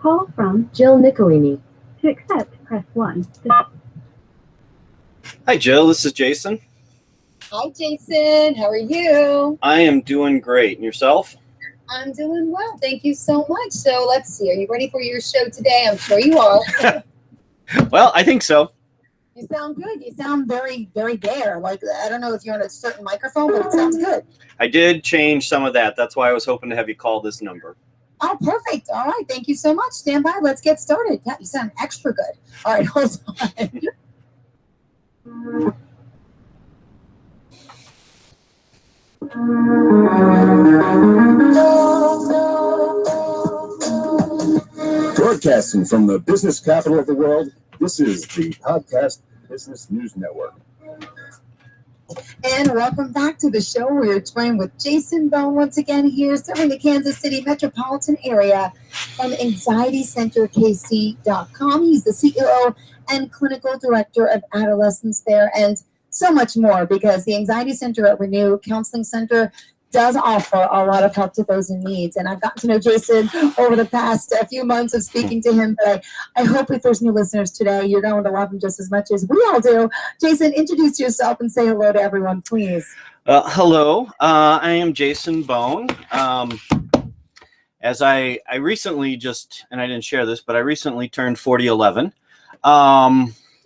Call from Jill Nicolini. To accept, press 1. Hi, Jill. This is Jason. Hi, Jason. How are you? I am doing great. And yourself? I'm doing well. Thank you so much. So let's see. Are you ready for your show today? I'm sure you are. Well, I think so. You sound good. You sound very, very there. Like, I don't know if you're on a certain microphone, but it sounds good. I did change some of that. That's why I was hoping to have you call this number. Oh, perfect. All right. Thank you so much. Stand by. Let's get started. Yeah, you sound extra good. All right. Hold on. Broadcasting from the business capital of the world, this is the Podcast Business News Network. And welcome back to the show. We're joined with Jason Bone once again here, serving the Kansas City metropolitan area from AnxietyCenterKC.com. He's the CEO and clinical director of adolescence there, and so much more, because the Anxiety Center at Renew Counseling Center does offer a lot of help to those in need. And I've gotten to know Jason over the past few months of speaking to him, but I hope if there's new listeners today, you're going to love him just as much as we all do. Jason, introduce yourself and say hello to everyone, please. Hello. I am Jason Bone. As I recently and I didn't share this, but I recently turned 4011,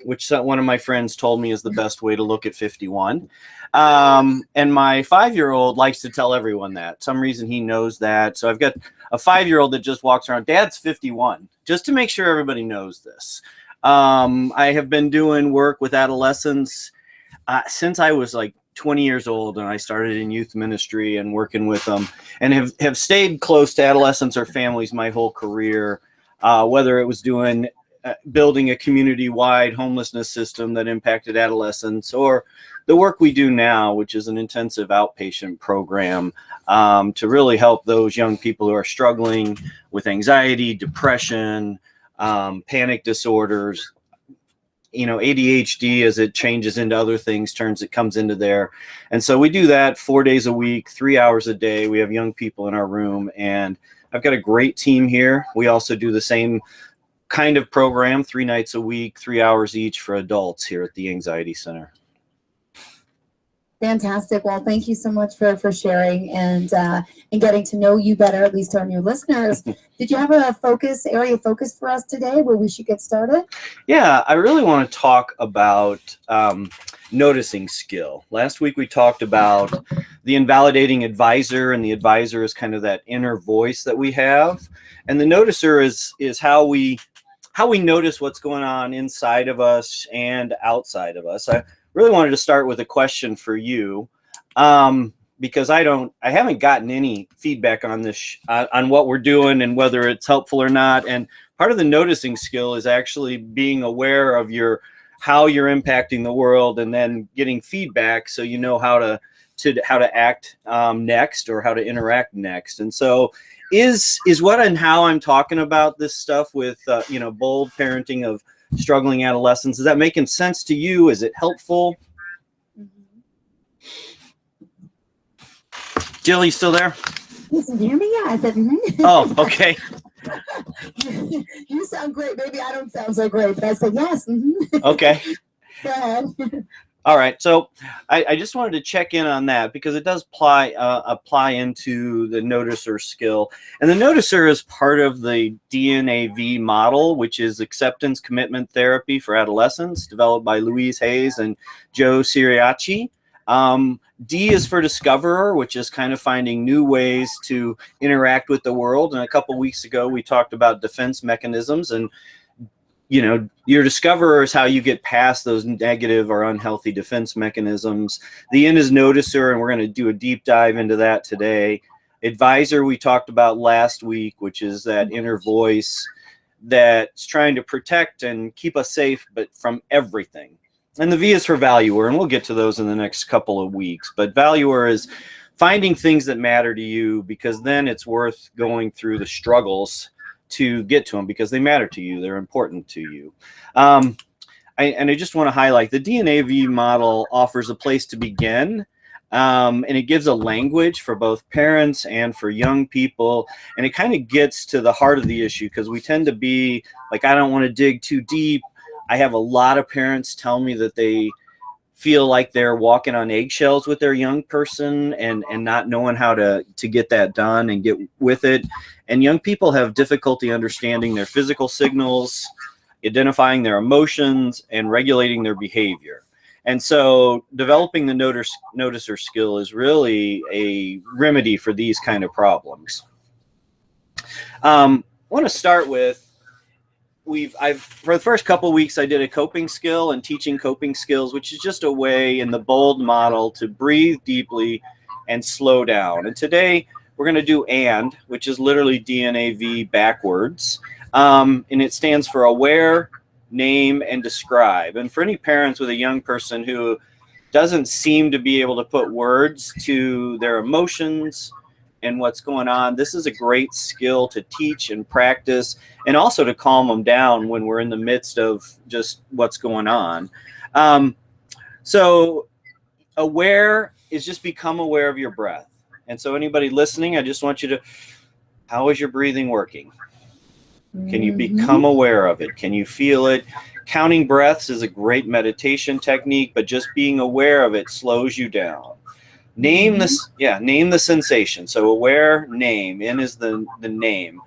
which one of my friends told me is the best way to look at 51. And my 5-year-old likes to tell everyone that. Some reason he knows that. So I've got a 5-year-old that just walks around, Dad's 51, just to make sure everybody knows this. I have been doing work with adolescents since I was like 20 years old, and I started in youth ministry and working with them, and have stayed close to adolescents or families my whole career, whether it was building a community-wide homelessness system that impacted adolescents, or the work we do now, which is an intensive outpatient program to really help those young people who are struggling with anxiety, depression, panic disorders, ADHD, as it changes into other things, it comes into there. And so we do that 4 days a week, 3 hours a day. We have young people in our room, and I've got a great team here. We also do the same kind of program 3 nights a week, 3 hours each for adults here at the Anxiety Center. Fantastic. Well, thank you so much for sharing and getting to know you better, at least our new listeners. Did you have a area of focus for us today where we should get started? Yeah, I really want to talk about noticing skill. Last week we talked about the invalidating advisor, and the advisor is kind of that inner voice that we have. And the noticer is how we notice what's going on inside of us and outside of us. I really wanted to start with a question for you, because I haven't gotten any feedback on this, on what we're doing and whether it's helpful or not. And part of the noticing skill is actually being aware of how you're impacting the world, and then getting feedback so you know how to act next, or how to interact next. And so is what and how I'm talking about this stuff with bold parenting of struggling adolescents, is that making sense to you? Is it helpful? Jill, you still there? Listen, do you hear me? Yeah, I said, Oh, okay. You sound great. Maybe I don't sound so great, but I said yes. Okay. Go ahead. All right. So I just wanted to check in on that, because it does apply into the noticer skill. And the noticer is part of the DNAV model, which is acceptance commitment therapy for adolescents, developed by Louise Hayes and Joe Siriachi. D is for discoverer, which is kind of finding new ways to interact with the world. And a couple weeks ago, we talked about defense mechanisms, and your discoverer is how you get past those negative or unhealthy defense mechanisms. The N is noticer, and we're going to do a deep dive into that today. Advisor, we talked about last week, which is that inner voice that's trying to protect and keep us safe, but from everything. And the V is for valuer, and we'll get to those in the next couple of weeks. But valuer is finding things that matter to you, because then it's worth going through the struggles to get to them, because they matter to you. They're important to you. I just want to highlight the DNAV model offers a place to begin And it gives a language for both parents and for young people. And it kind of gets to the heart of the issue, because we tend to be like, I don't want to dig too deep. I have a lot of parents tell me that they feel like they're walking on eggshells with their young person and not knowing how to get that done and get with it. And young people have difficulty understanding their physical signals, identifying their emotions, and regulating their behavior. And so developing the noticer skill is really a remedy for these kind of problems. I want to start with, for the first couple of weeks, I did a coping skill and teaching coping skills, which is just a way in the BOLD model to breathe deeply and slow down. And today we're going to do AND, which is literally DNAV backwards. And it stands for aware, name, and describe. And for any parents with a young person who doesn't seem to be able to put words to their emotions and what's going on, this is a great skill to teach and practice, and also to calm them down when we're in the midst of just what's going on. So aware is just become aware of your breath. And so anybody listening, I just want you to, how is your breathing working? Can you become aware of it? Can you feel it? Counting breaths is a great meditation technique, but just being aware of it slows you down. Name this, name the sensation. So aware, name. N is the name.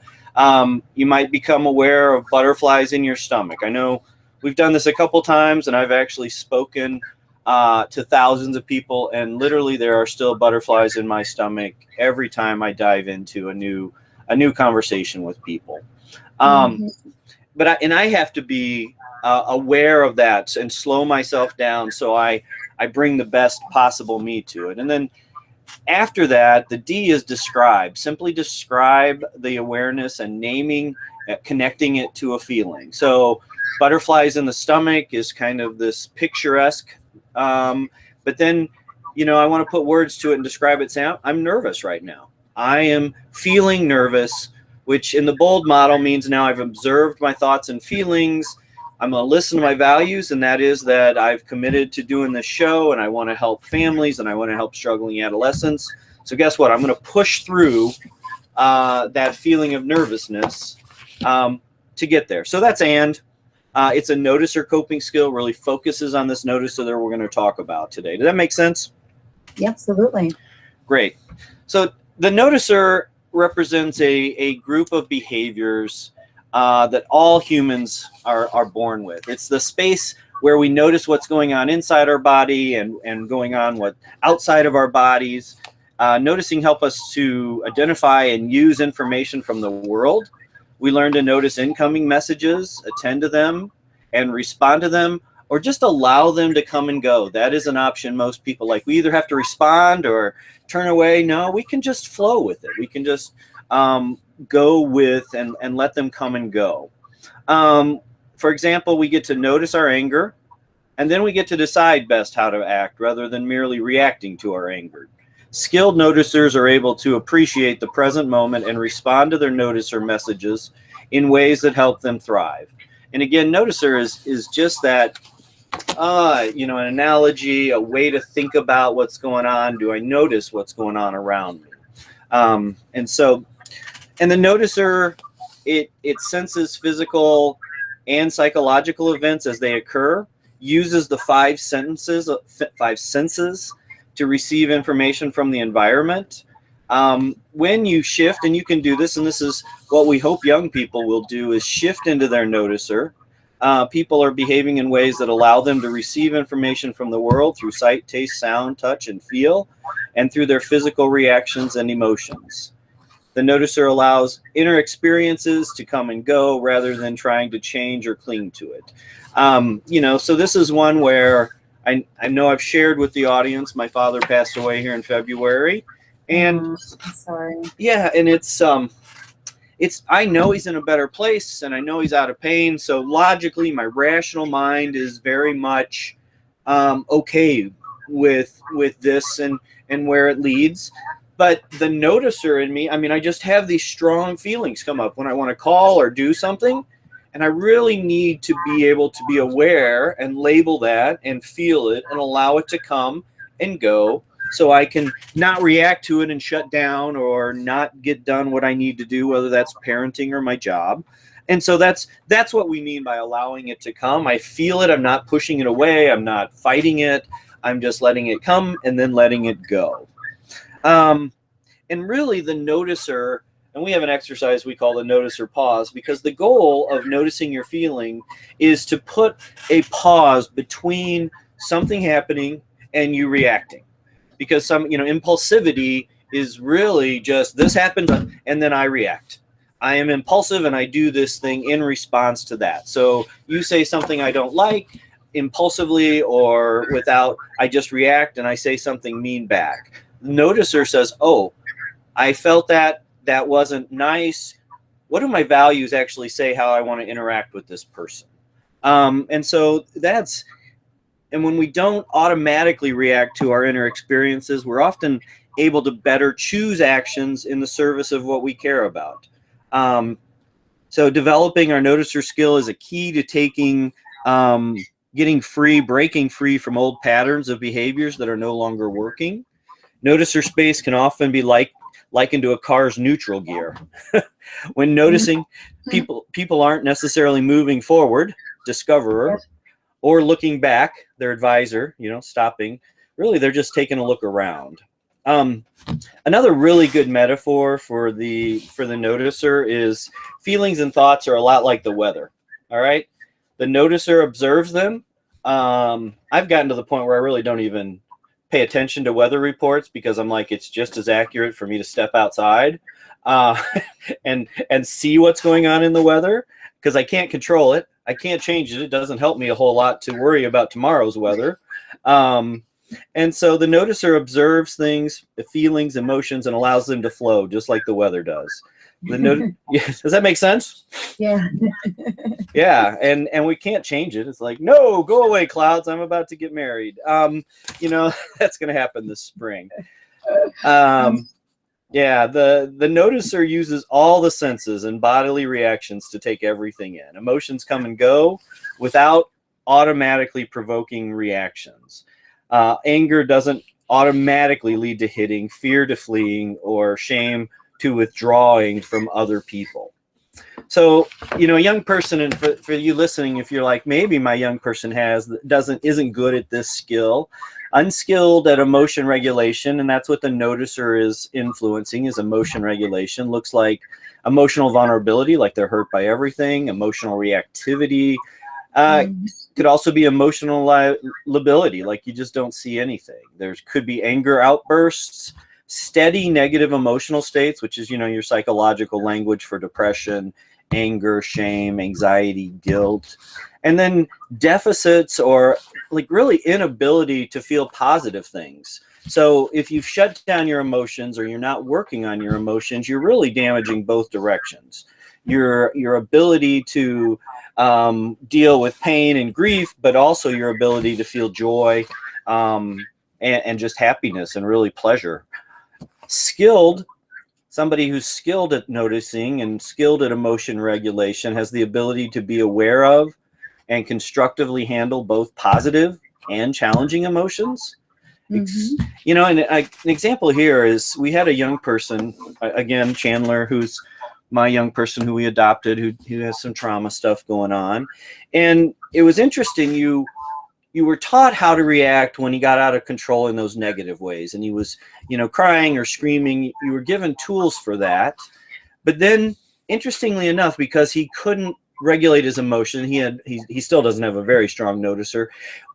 You might become aware of butterflies in your stomach. I know we've done this a couple times, and I've actually spoken to thousands of people, and literally there are still butterflies in my stomach every time I dive into a new conversation with people. But I have to be aware of that and slow myself down so I bring the best possible me to it. And then after that, the D is describe. Simply describe the awareness and naming, connecting it to a feeling. So butterflies in the stomach is kind of this picturesque, but then, I want to put words to it and describe it. Say, I'm nervous right now. I am feeling nervous, which in the BOLD model means now I've observed my thoughts and feelings. I'm going to listen to my values, and that is that I've committed to doing this show, and I want to help families, and I want to help struggling adolescents. So guess what? I'm going to push through that feeling of nervousness to get there. So that's AND. It's a noticer coping skill, really focuses on this noticer that we're going to talk about today. Does that make sense? Yeah, absolutely. Great. So the noticer represents a group of behaviors that all humans are born with. It's the space where we notice what's going on inside our body and going on what outside of our bodies. Noticing help us to identify and use information from the world. We learn to notice incoming messages, attend to them, and respond to them, or just allow them to come and go. That is an option most people like. We either have to respond or turn away. No, we can just flow with it. We can just go with and let them come and go. For example, we get to notice our anger, and then we get to decide best how to act rather than merely reacting to our anger. Skilled noticers are able to appreciate the present moment and respond to their noticer messages in ways that help them thrive. And again, noticer is just that, an analogy, a way to think about what's going on. Do I notice what's going on around me? And the noticer, it senses physical and psychological events as they occur, uses the five senses to receive information from the environment. When you shift, and you can do this, and this is what we hope young people will do, is shift into their noticer. People are behaving in ways that allow them to receive information from the world through sight, taste, sound, touch, and feel, and through their physical reactions and emotions. The noticer allows inner experiences to come and go rather than trying to change or cling to it. So this is one where I know I've shared with the audience, my father passed away here in February. And I'm sorry. Yeah, and it's I know he's in a better place, and I know he's out of pain. So logically, my rational mind is very much okay with this and where it leads. But the noticer in me, I just have these strong feelings come up when I want to call or do something, and I really need to be able to be aware and label that and feel it and allow it to come and go so I can not react to it and shut down or not get done what I need to do, whether that's parenting or my job. And so that's what we mean by allowing it to come. I feel it. I'm not pushing it away. I'm not fighting it. I'm just letting it come and then letting it go. And really the noticer, and we have an exercise we call the noticer pause, because the goal of noticing your feeling is to put a pause between something happening and you reacting. Because impulsivity is really just this happened and then I react. I am impulsive and I do this thing in response to that. So you say something I don't like impulsively or without, I just react and I say something mean back. The noticer says, oh, I felt that wasn't nice. What do my values actually say how I want to interact with this person? And when we don't automatically react to our inner experiences, we're often able to better choose actions in the service of what we care about. So developing our noticer skill is a key to breaking free from old patterns of behaviors that are no longer working. Noticer space can often be likened to a car's neutral gear. When noticing, people aren't necessarily moving forward, discoverer, or looking back, their advisor, stopping. Really, they're just taking a look around. Another really good metaphor for the noticer is feelings and thoughts are a lot like the weather. All right, the noticer observes them. I've gotten to the point where I really don't even pay attention to weather reports because I'm like, it's just as accurate for me to step outside and see what's going on in the weather, because I can't control it. I can't change it. It doesn't help me a whole lot to worry about tomorrow's weather. And so the noticer observes things, feelings, emotions, and allows them to flow just like the weather does. Does that make sense? Yeah. Yeah, and we can't change it. It's like, no, go away, clouds. I'm about to get married. That's going to happen this spring. Yeah, the noticer uses all the senses and bodily reactions to take everything in. Emotions come and go without automatically provoking reactions. Anger doesn't automatically lead to hitting, fear to fleeing, or shame to withdrawing from other people. So, a young person, and for you listening, if you're like, maybe my young person isn't good at this skill, unskilled at emotion regulation, and that's what the noticer is influencing, is emotion regulation. Looks like emotional vulnerability, like they're hurt by everything, emotional reactivity. Could also be emotional lability, like you just don't see anything. There could be anger outbursts, steady negative emotional states, which is, your psychological language for depression, anger, shame, anxiety, guilt, and then deficits or really inability to feel positive things. So if you've shut down your emotions or you're not working on your emotions, you're really damaging both directions. Your ability to deal with pain and grief, but also your ability to feel joy and just happiness and really pleasure. Somebody who's skilled at noticing and skilled at emotion regulation has the ability to be aware of and constructively handle both positive and challenging emotions. Mm-hmm. And an example here is we had a young person, again, Chandler, who's my young person who we adopted, who has some trauma stuff going on. And it was interesting. You were taught how to react when he got out of control in those negative ways. And he was, crying or screaming. You were given tools for that. But then, interestingly enough, because he couldn't regulate his emotion, he still doesn't have a very strong noticer.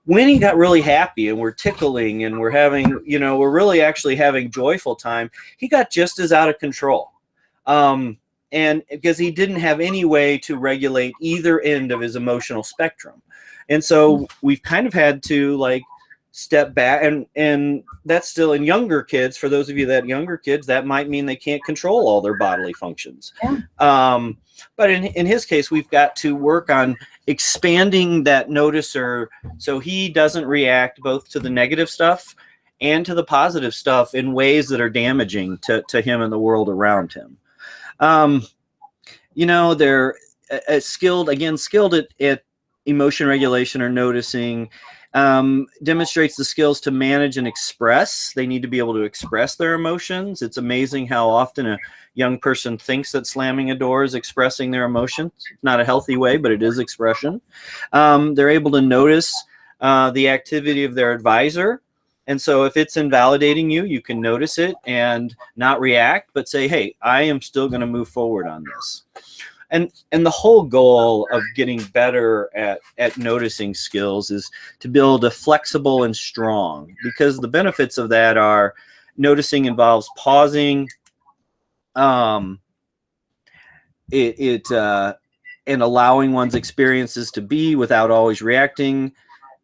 When he got really happy and we're tickling and we're having, we're really actually having joyful time, he got just as out of control. And because he didn't have any way to regulate either end of his emotional spectrum. And so we've kind of had to step back, and that's still in younger kids. For those of you that have younger kids, that might mean they can't control all their bodily functions. Yeah. But in his case, we've got to work on expanding that noticer so he doesn't react both to the negative stuff and to the positive stuff in ways that are damaging to him and the world around him. They're skilled at emotion regulation or noticing. Demonstrates the skills to manage and express. They need to be able to express their emotions. It's amazing how often a young person thinks that slamming a door is expressing their emotions. Not a healthy way, but it is expression. They're able to notice the activity of their advisor. And so if it's invalidating you, you can notice it and not react, but say, hey, I am still going to move forward on this. And the whole goal of getting better at noticing skills is to build a flexible and strong, because the benefits of that are noticing involves pausing, and allowing one's experiences to be without always reacting.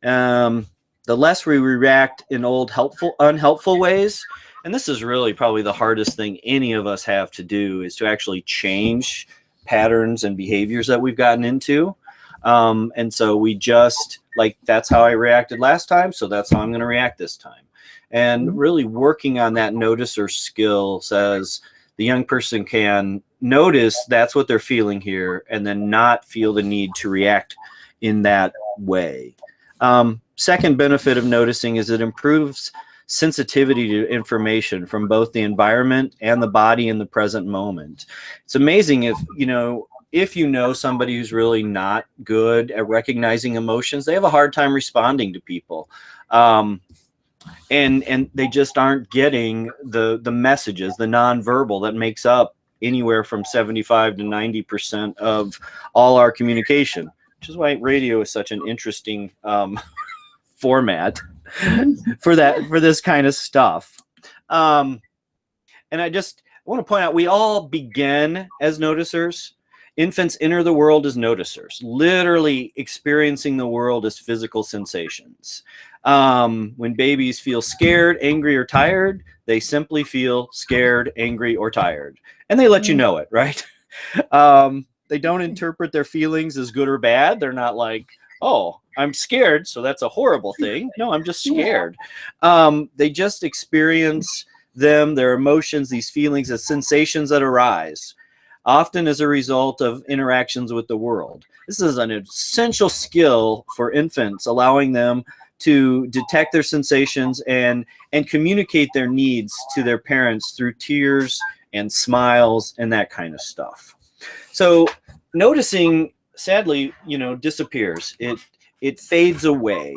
The less we react in old unhelpful ways, and this is really probably the hardest thing any of us have to do, is to actually change patterns and behaviors that we've gotten into. And so we just, like, that's how I reacted last time, so that's how I'm going to react this time. And really working on that noticer skill says the young person can notice that's what they're feeling here and then not feel the need to react in that way. Second benefit of noticing is it improves sensitivity to information from both the environment and the body in the present moment. It's amazing if you know somebody who's really not good at recognizing emotions, they have a hard time responding to people. And they just aren't getting the messages, the nonverbal that makes up anywhere from 75 to 90% of all our communication, which is why radio is such an interesting format for this kind of stuff. And I want to point out, we all begin as noticers. Infants enter the world as noticers, literally experiencing the world as physical sensations. When babies feel scared, angry, or tired, they simply feel scared, angry, or tired. And they let you know it, right? They don't interpret their feelings as good or bad. They're not like, oh, I'm scared, so that's a horrible thing. No, I'm just scared. They just experience their emotions, these feelings, as sensations that arise, often as a result of interactions with the world. This is an essential skill for infants, allowing them to detect their sensations and communicate their needs to their parents through tears and smiles and that kind of stuff. So noticing, sadly, disappears. It fades away.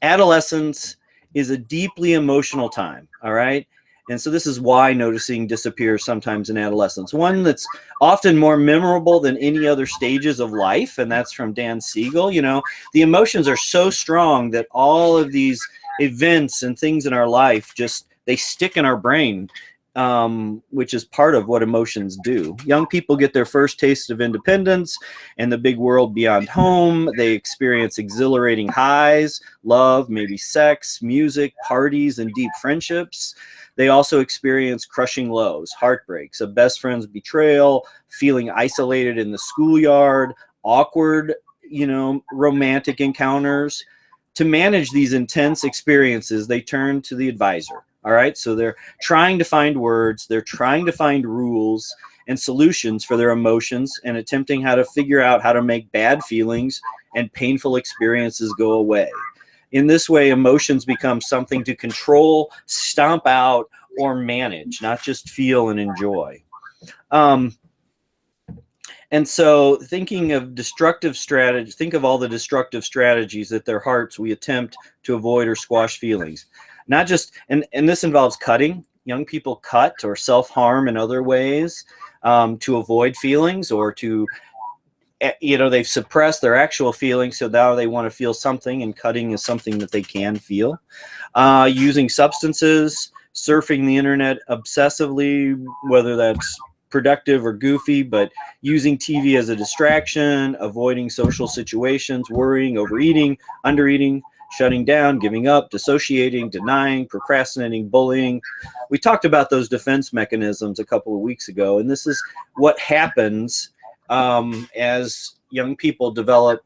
Adolescence is a deeply emotional time, all right? And so this is why noticing disappears sometimes in adolescence. One that's often more memorable than any other stages of life, and that's from Dan Siegel. The emotions are so strong that all of these events and things in our life they stick in our brain, which is part of what emotions do. Young people get their first taste of independence and the big world beyond home. They experience exhilarating highs, love, maybe sex, music, parties, and deep friendships. They also experience crushing lows, heartbreaks, a best friend's betrayal, feeling isolated in the schoolyard, awkward, romantic encounters. To manage these intense experiences, they turn to the advisor. All right, so they're trying to find words, they're trying to find rules and solutions for their emotions, and attempting how to figure out how to make bad feelings and painful experiences go away. In this way, emotions become something to control, stomp out, or manage, not just feel and enjoy. And so thinking of destructive strategies, think of all the destructive strategies at their hearts we attempt to avoid or squash feelings. Not just, and this involves cutting. Young people cut or self-harm in other ways to avoid feelings, or to, they've suppressed their actual feelings, so now they want to feel something, and cutting is something that they can feel. Using substances, surfing the internet obsessively, whether that's productive or goofy, but using TV as a distraction, avoiding social situations, worrying, overeating, undereating, shutting down, giving up, dissociating, denying, procrastinating, bullying. We talked about those defense mechanisms a couple of weeks ago, and this is what happens as young people develop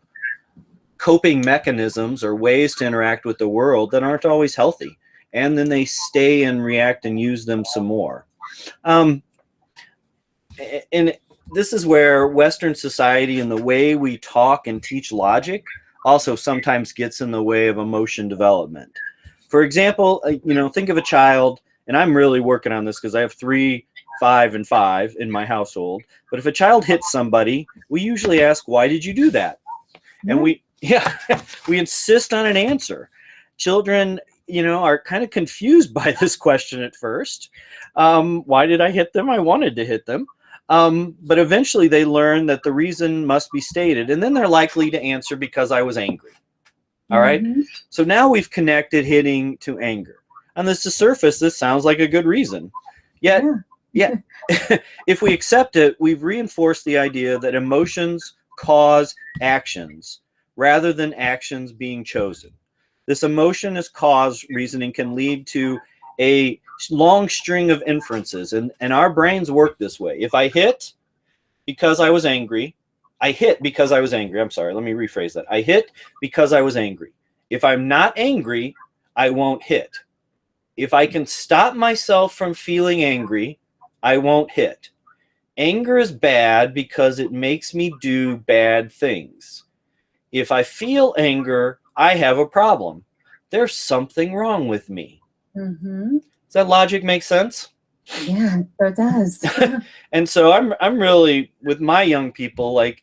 coping mechanisms or ways to interact with the world that aren't always healthy, and then they stay and react and use them some more. And this is where Western society and the way we talk and teach logic also sometimes gets in the way of emotion development. For example, think of a child, and I'm really working on this because I have 3, 5, and 5 in my household. But if a child hits somebody, we usually ask, why did you do that? And we insist on an answer. Children, are kind of confused by this question at first. Why did I hit them? I wanted to hit them. But eventually they learn that the reason must be stated, and then they're likely to answer because I was angry. All right. So now we've connected hitting to anger. On the surface, this sounds like a good reason. Yet, if we accept it, we've reinforced the idea that emotions cause actions rather than actions being chosen. This emotion as cause reasoning can lead to a long string of inferences, and our brains work this way. If I hit because I was angry, I hit because I was angry. I'm sorry, let me rephrase that. I hit because I was angry. If I'm not angry, I won't hit. If I can stop myself from feeling angry, I won't hit. Anger is bad because it makes me do bad things. If I feel anger, I have a problem. There's something wrong with me. Does that logic make sense? Yeah, it sure does. And so I'm really, with my young people, like,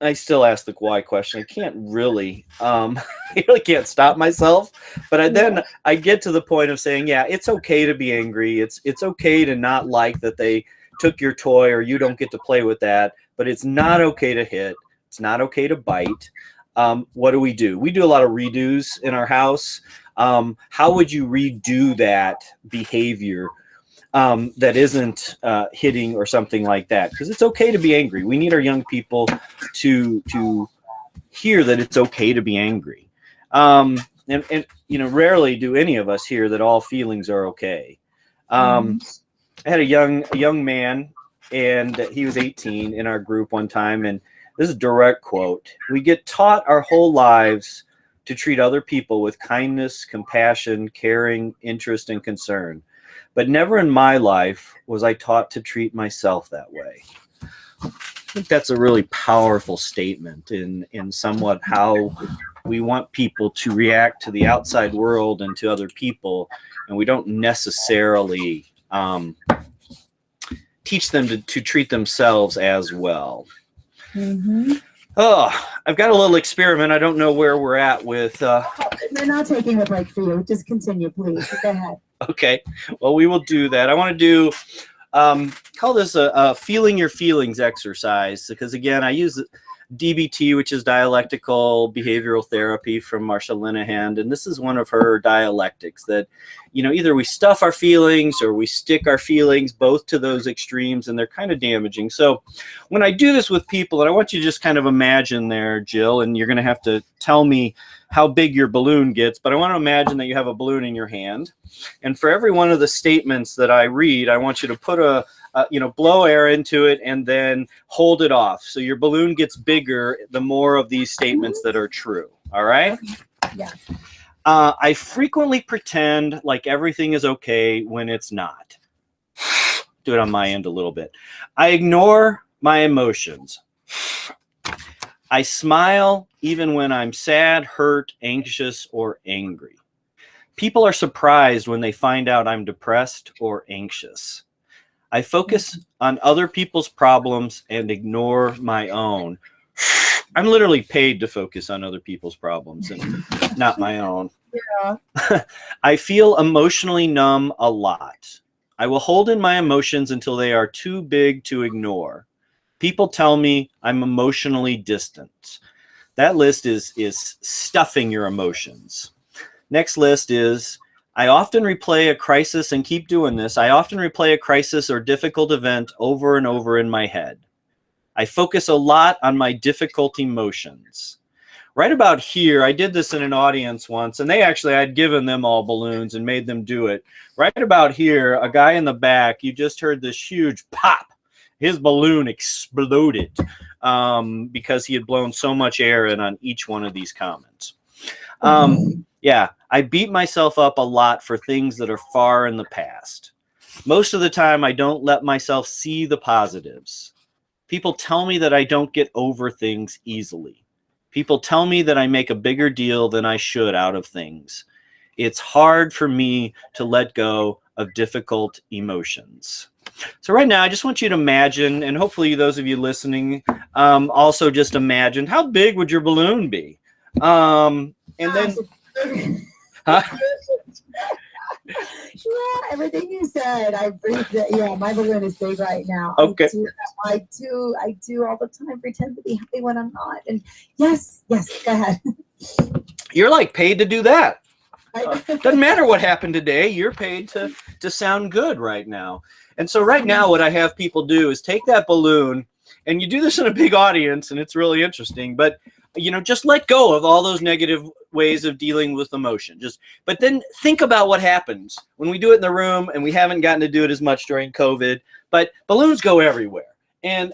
I still ask the why question. I can't really, I really can't stop myself. But then I get to the point of saying, yeah, it's okay to be angry. It's okay to not like that they took your toy or you don't get to play with that. But it's not okay to hit. It's not okay to bite. What do? We do a lot of redos in our house. How would you redo that behavior that isn't hitting or something like that? Because it's okay to be angry. We need our young people to hear that it's okay to be angry. And rarely do any of us hear that all feelings are okay. I had a young man, and he was 18 in our group one time, and this is a direct quote. We get taught our whole lives to treat other people with kindness, compassion, caring, interest, and concern. But never in my life was I taught to treat myself that way. I think that's a really powerful statement in somewhat how we want people to react to the outside world and to other people, and we don't necessarily teach them to treat themselves as well. Oh, I've got a little experiment. I don't know where we're at with. We're not taking a break for you. Just continue, please. Go ahead. Okay. Well, we will do that. I want to do call this a feeling your feelings exercise, because again, I use DBT, which is dialectical behavioral therapy from Marsha Linehan, and this is one of her dialectics that, either we stuff our feelings or we stick our feelings, both to those extremes, and they're kind of damaging. So when I do this with people, and I want you to just kind of imagine there, Jill, and you're going to have to tell me how big your balloon gets, but I want to imagine that you have a balloon in your hand, and for every one of the statements that I read, I want you to put blow air into it and then hold it off. So your balloon gets bigger the more of these statements that are true. All right? Yeah. I frequently pretend like everything is okay when it's not. Do it on my end a little bit. I ignore my emotions. I smile even when I'm sad, hurt, anxious, or angry. People are surprised when they find out I'm depressed or anxious. I focus on other people's problems and ignore my own. I'm literally paid to focus on other people's problems and not my own. Yeah. I feel emotionally numb a lot. I will hold in my emotions until they are too big to ignore. People tell me I'm emotionally distant. That list is stuffing your emotions. Next list is, I often replay a crisis, and keep doing this. I often replay a crisis or difficult event over and over in my head. I focus a lot on my difficult emotions. Right about here, I did this in an audience once, and I'd given them all balloons and made them do it. Right about here, a guy in the back, you just heard this huge pop. His balloon exploded because he had blown so much air in on each one of these comments. Yeah, I beat myself up a lot for things that are far in the past. Most of the time, I don't let myself see the positives. People tell me that I don't get over things easily. People tell me that I make a bigger deal than I should out of things. It's hard for me to let go of difficult emotions. So right now, I just want you to imagine, and hopefully those of you listening also just imagine, how big would your balloon be? And then, huh? Yeah, everything you said, I breathed it. Yeah, my balloon is big right now. Okay. I do all the time pretend to be happy when I'm not. And yes, go ahead. You're like paid to do that. Doesn't matter what happened today. You're paid to sound good right now. And so right now, what I have people do is take that balloon, and you do this in a big audience, and it's really interesting. But just let go of all those negative ways of dealing with emotion. But then think about what happens when we do it in the room, and we haven't gotten to do it as much during COVID. But balloons go everywhere, and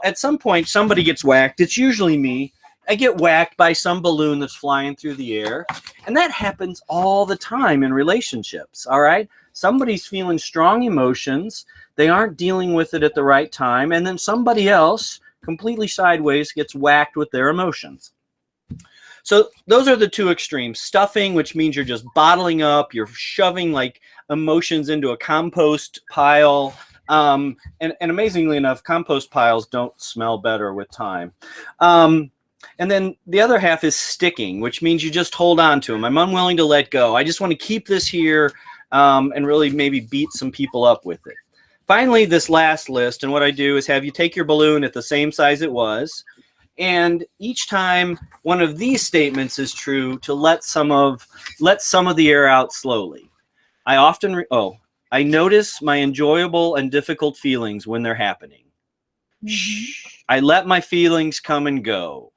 at some point somebody gets whacked. It's usually me. I get whacked by some balloon that's flying through the air, and that happens all the time in relationships. All right, somebody's feeling strong emotions. They aren't dealing with it at the right time, and then somebody else completely sideways gets whacked with their emotions. So those are the two extremes. Stuffing, which means you're just bottling up, you're shoving like emotions into a compost pile. And amazingly enough, compost piles don't smell better with time. And then the other half is sticking, which means you just hold on to them. I'm unwilling to let go. I just want to keep this here and really maybe beat some people up with it. Finally, this last list, and what I do is have you take your balloon at the same size it was, and each time one of these statements is true, to let some of the air out slowly. I notice my enjoyable and difficult feelings when they're happening. I let my feelings come and go.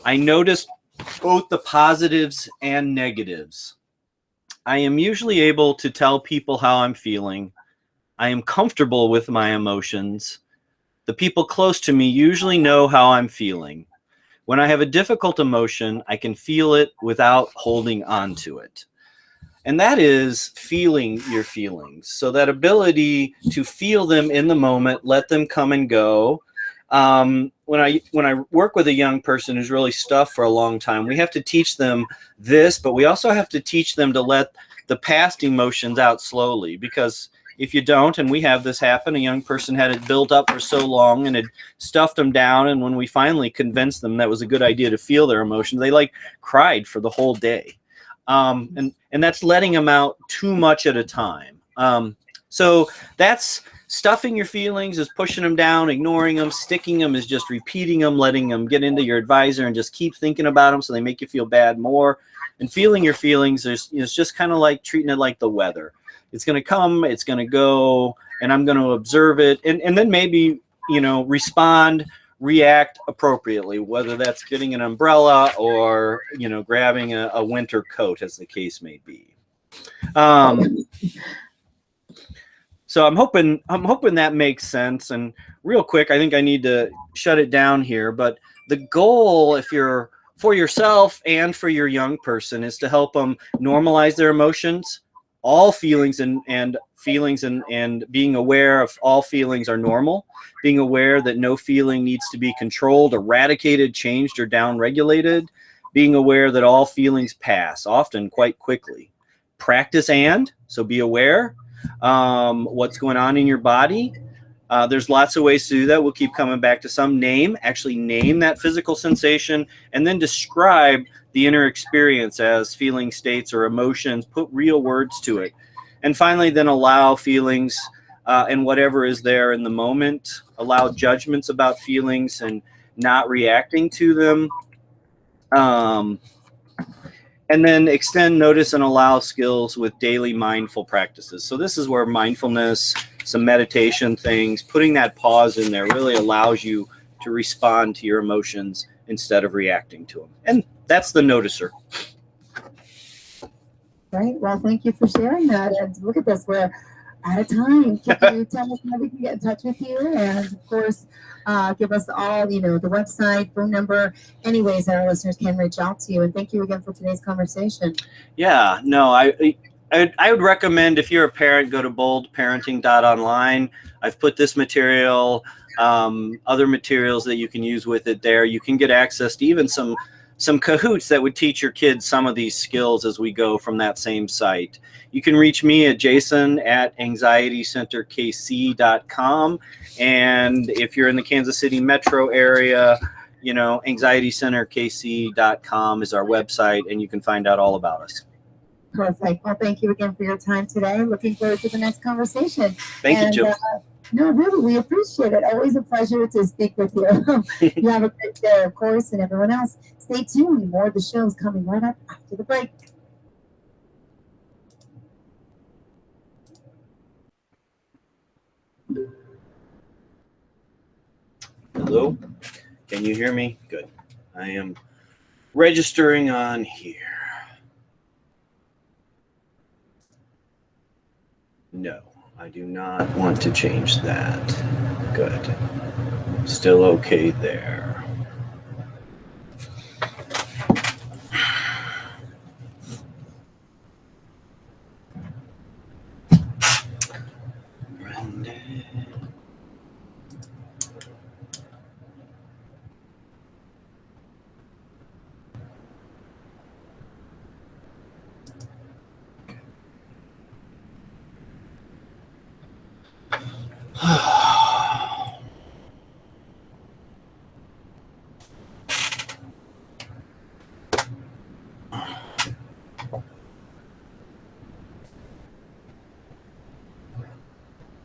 I notice both the positives and negatives. I am usually able to tell people how I'm feeling. I am comfortable with my emotions. The people close to me usually know how I'm feeling. When I have a difficult emotion, I can feel it without holding on to it. And that is feeling your feelings. So that ability to feel them in the moment, let them come and go. When I work with a young person who's really stuffed for a long time, we have to teach them this, but we also have to teach them to let the past emotions out slowly, because if you don't, and we have this happen, a young person had it built up for so long and had stuffed them down, and when we finally convinced them that was a good idea to feel their emotions, they like cried for the whole day. And that's letting them out too much at a time. So that's stuffing your feelings, is pushing them down, ignoring them. Sticking them is just repeating them, letting them get into your advisor and just keep thinking about them so they make you feel bad more. And feeling your feelings is just kind of like treating it like the weather. It's going to come, it's going to go, and I'm going to observe it. And then maybe, respond, react appropriately, whether that's getting an umbrella or, grabbing a winter coat, as the case may be. So I'm hoping that makes sense. And real quick, I think I need to shut it down here. But the goal, if you're for yourself and for your young person, is to help them normalize their emotions. All feelings and being aware of all feelings are normal. Being aware that no feeling needs to be controlled, eradicated, changed, or downregulated. Being aware that all feelings pass, often quite quickly. Practice so be aware what's going on in your body. There's lots of ways to do that. We'll keep coming back to some. Actually name that physical sensation, and then describe the inner experience as feeling states or emotions. Put real words to it. And finally, then allow feelings and whatever is there in the moment. Allow judgments about feelings and not reacting to them. And then extend notice and allow skills with daily mindful practices. So this is where mindfulness, some meditation things, putting that pause in there really allows you to respond to your emotions instead of reacting to them. And that's the noticer. Right. Well, thank you for sharing that. And look at this, we're out of time. Can you tell us how we can get in touch with you? And of course, give us all, the website, phone number, any ways that our listeners can reach out to you. And thank you again for today's conversation. Yeah, no, I would recommend, if you're a parent, go to boldparenting.online. I've put this material, other materials that you can use with it there. You can get access to even some Kahoots that would teach your kids some of these skills as we go from that same site. You can reach me at jason@anxietycenterkc.com. And if you're in the Kansas City metro area, anxietycenterkc.com is our website, and you can find out all about us. Perfect. Well, thank you again for your time today. Looking forward to the next conversation. Thank you, Jill. No, really, we appreciate it. Always a pleasure to speak with you. You have a great day, of course, and everyone else. Stay tuned. More of the show is coming right up after the break. Hello? Can you hear me? Good. I am registering on here. No, I do not want to change that. Good. Still okay there.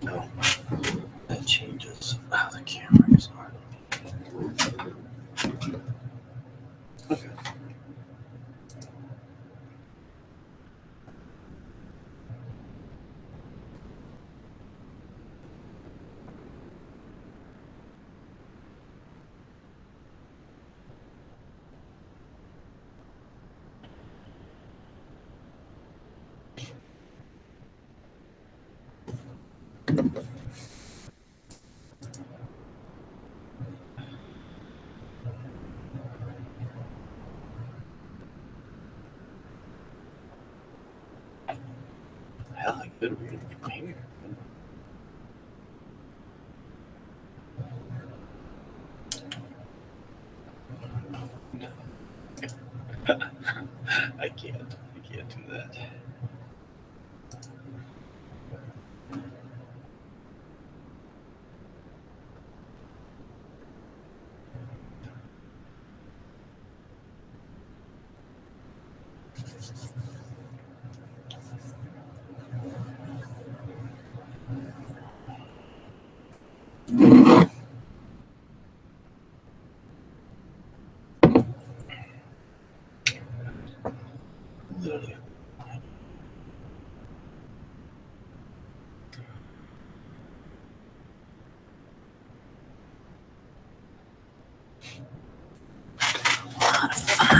No, that changes how the camera is on. Okay. Hell, I could read it from here. No. I can't do that. Literally. A lot of fun.